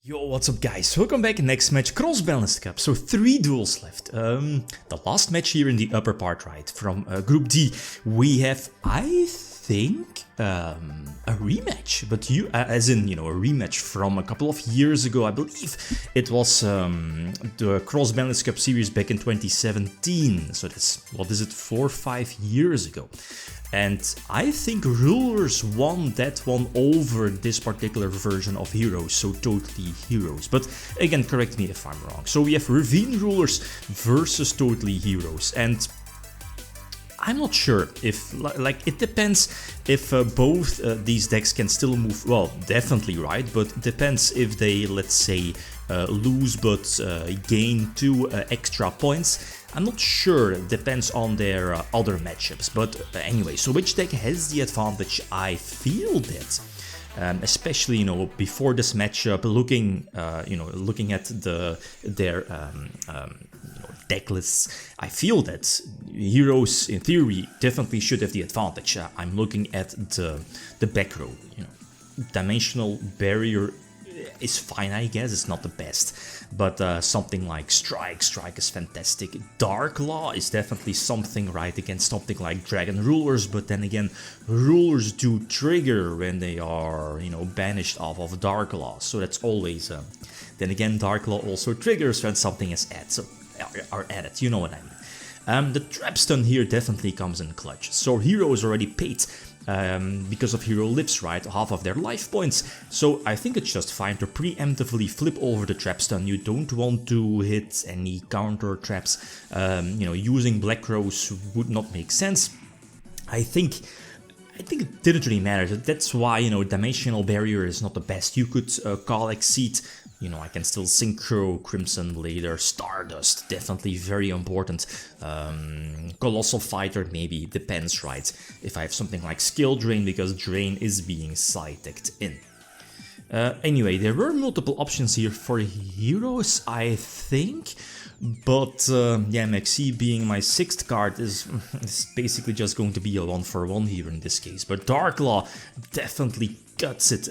Yo, what's up guys? Welcome back. Next match, Cross-Banlist Cup. So 3 duels left. The last match here in the upper part, right? From Group D, we have, I think, a rematch. But as in, a rematch from a couple of years ago. I believe it was the Cross-Banlist Cup series back in 2017. So that's, what is it, 4 or 5 years ago. And I think Rulers won that one over this particular version of Heroes, so Toadally Heroes. But again, correct me if I'm wrong. So we have Ravine Rulers versus Toadally Heroes, and I'm not sure if, like, it depends if both these decks can still move, well, definitely, right, but depends if they, let's say, lose but gain 2 extra points. I'm not sure, it depends on their other matchups, but anyway, so which deck has the advantage? I feel that, especially, before this matchup, looking at their deck lists, I feel that Heroes, in theory, definitely should have the advantage. I'm looking at the back row, Dimensional Barrier is fine, I guess, it's not the best, but something like Strike is fantastic. Dark Law is definitely something, right, against something like Dragon Rulers, but then again, Rulers do trigger when they are, banished off of Dark Law, so that's always, then again, Dark Law also triggers when something is added, you know what I mean. The Trap Stun here definitely comes in clutch, so Heroes already paid because of hero lives, right, half of their life points, so I think it's just fine to preemptively flip over the Trap Stun. You don't want to hit any counter traps, using Black Rose would not make sense. I think it didn't really matter. That's why, Dimensional Barrier is not the best. You could call Exceed, I can still Synchro, Crimson Blader, Stardust, definitely very important. Colossal Fighter, maybe, depends, right? If I have something like Skill Drain, because Drain is being side-decked in. Anyway, there were multiple options here for Heroes, I think. But yeah, Maxi being my 6th card is basically just going to be a 1-for-1 here in this case. But Dark Law definitely cuts it.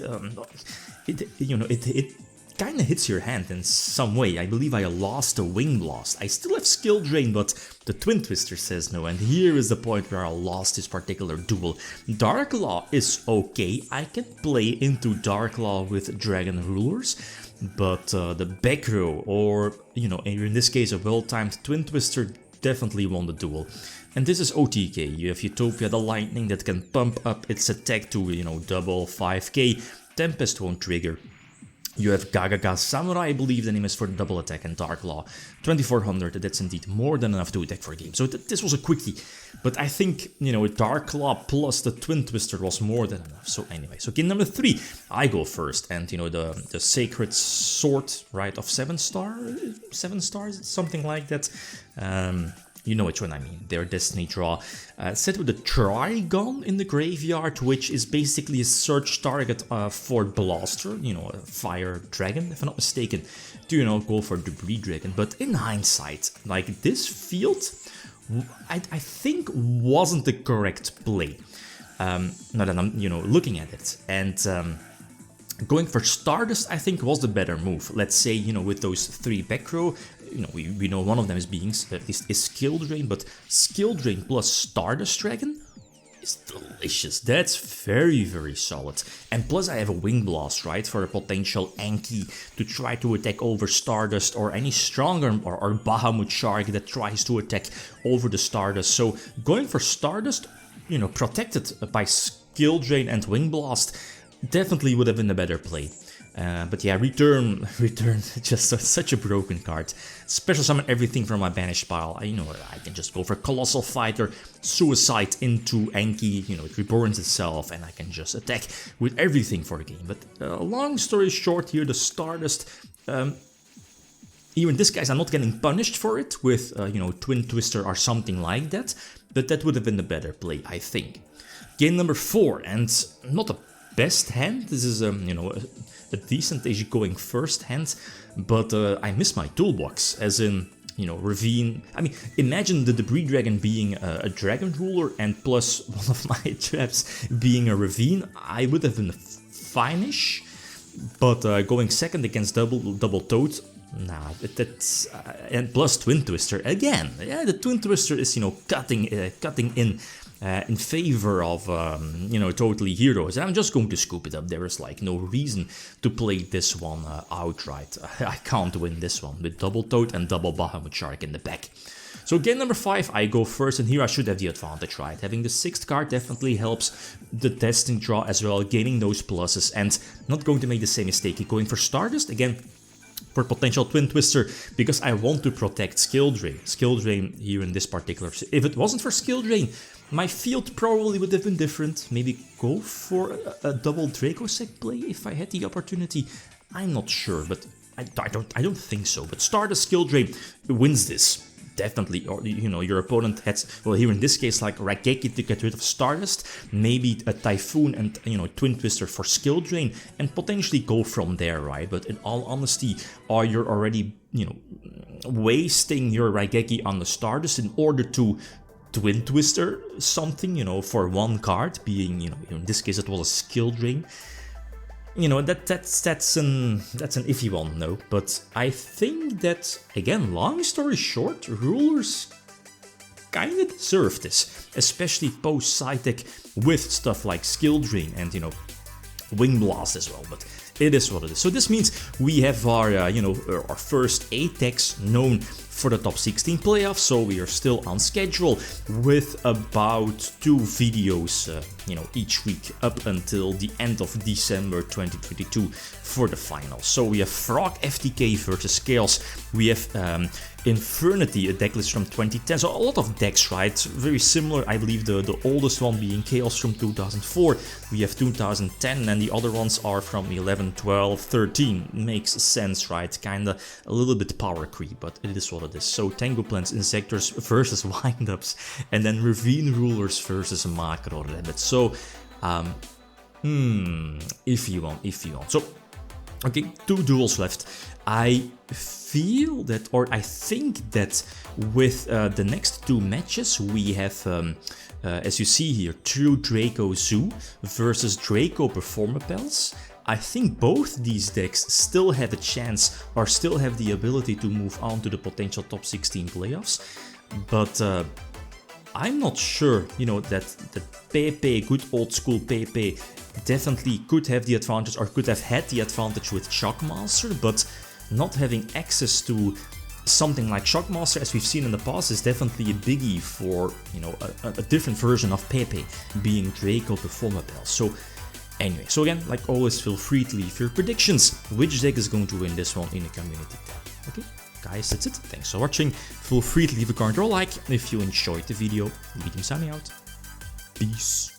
It kind of hits your hand in some way. I believe I lost a Wing Blast. I still have Skill Drain, but the Twin Twister says no, and here is the point where I lost this particular duel. Dark Law is okay. I can play into Dark Law with Dragon Rulers, but the back row, or, in this case a well-timed Twin Twister, definitely won the duel. And this is OTK. You have Utopia the Lightning that can pump up its attack to, double 5k. Tempest won't trigger. You have Gagaga Samurai, I believe the name is, for double attack, and Dark Law 2400, that's indeed more than enough to attack for a game. So this was a quickie, but I think, Dark Law plus the Twin Twister was more than enough. So anyway, so game number 3, I go first, and the Sacred Sword, right, of 7 stars, something like that. You know which one I mean, their Destiny draw. Set with a Trigon in the graveyard, which is basically a search target for Blaster, a Fire Dragon, if I'm not mistaken. Do go for Debris Dragon, but in hindsight, like, this field, I think wasn't the correct play. Now that I'm, looking at it, and going for Stardust, I think, was the better move. Let's say, with those 3 back row, we know one of them is being, at least, is Skill Drain, but Skill Drain plus Stardust Dragon is delicious. That's very, very solid. And plus I have a Wing Blast, right, for a potential Anki to try to attack over Stardust, or any stronger, or Bahamut Shark that tries to attack over the Stardust. So going for Stardust, protected by Skill Drain and Wing Blast, definitely would have been a better play. But yeah, return, just such a broken card. Special summon everything from my banished pile. I can just go for Colossal Fighter, Suicide into Anki, it reborns itself, and I can just attack with everything for the game. But long story short here, the Stardust, even this guy's, I'm not getting punished for it with, Twin Twister or something like that, but that would have been the better play, I think. Game number 4, and not a best hand. This is, a decent going first hand, but I miss my toolbox, as in, Ravine. I mean, imagine the Debris Dragon being a Dragon Ruler and plus one of my traps being a Ravine. I would have been fine-ish. But going second against double Toad, nah, that's and plus Twin Twister again. Yeah, the Twin Twister is, you know, cutting in favor of you know, Toadally heroes, and I'm just going to scoop it up. There is like no reason to play this one outright. I can't win this one with double Toad and double Bahamut Shark in the back. So game number 5, I go first, and here I should have the advantage, right? Having the 6th card definitely helps the testing draw as well, gaining those pluses, and not going to make the same mistake. Going for Stardust, again, for potential Twin Twister, because I want to protect Skill Drain. Skill Drain here in this particular... If it wasn't for Skill Drain, my field probably would have been different. Maybe go for a double Dracosec play if I had the opportunity. I'm not sure, but I don't think so. But Stardust Skill Drain wins this. Definitely, or you know, your opponent has, well, here in this case, like Raigeki to get rid of Stardust, maybe a Typhoon and, you know, Twin Twister for Skill Drain, and potentially go from there, right? But in all honesty, you're already, you know, wasting your Raigeki on the Stardust in order to Twin Twister something, you know, for one card, being, you know, in this case it was a Skill Drain. You know, that's an iffy one, no. But I think that, again, long story short, Rulers kinda deserve this, especially post side deck with stuff like Skill Drain and, you know, Wing Blast as well. But it is what it is. So this means we have our, you know, our first 8 decks known for the top 16 playoffs, so we are still on schedule with about 2 videos, you know, each week up until the end of December 2022 for the finals. So we have Frog FTK versus Chaos, we have Infernity, a decklist from 2010, so a lot of decks, right? Very similar, I believe the oldest one being Chaos from 2004, we have 2010, and the other ones are from 11, 12, 13. Makes sense, right? Kinda a little bit power creep, but it is what it is. So Tango Plants, Insectors versus Windups, and then Ravine Rulers versus Macro Rabbits. So, if you want. So, okay, 2 duels left. I feel that, or I think that with the next 2 matches, we have, as you see here, True Draco Zoo versus Draco Performapels. I think both these decks still have a chance, or still have the ability to move on to the potential top 16 playoffs, but I'm not sure, you know, that PP, good old school PP, definitely could have the advantage, or could have had the advantage with Shockmaster, but not having access to something like Shockmaster, as we've seen in the past, is definitely a biggie for, you know, a different version of PP, being Draco Performapel. So anyway, so again, like always, feel free to leave your predictions. Which deck is going to win this one in the community tab. Okay, guys, that's it. Thanks for watching. Feel free to leave a comment or a like if you enjoyed the video. Medium signing out. Peace.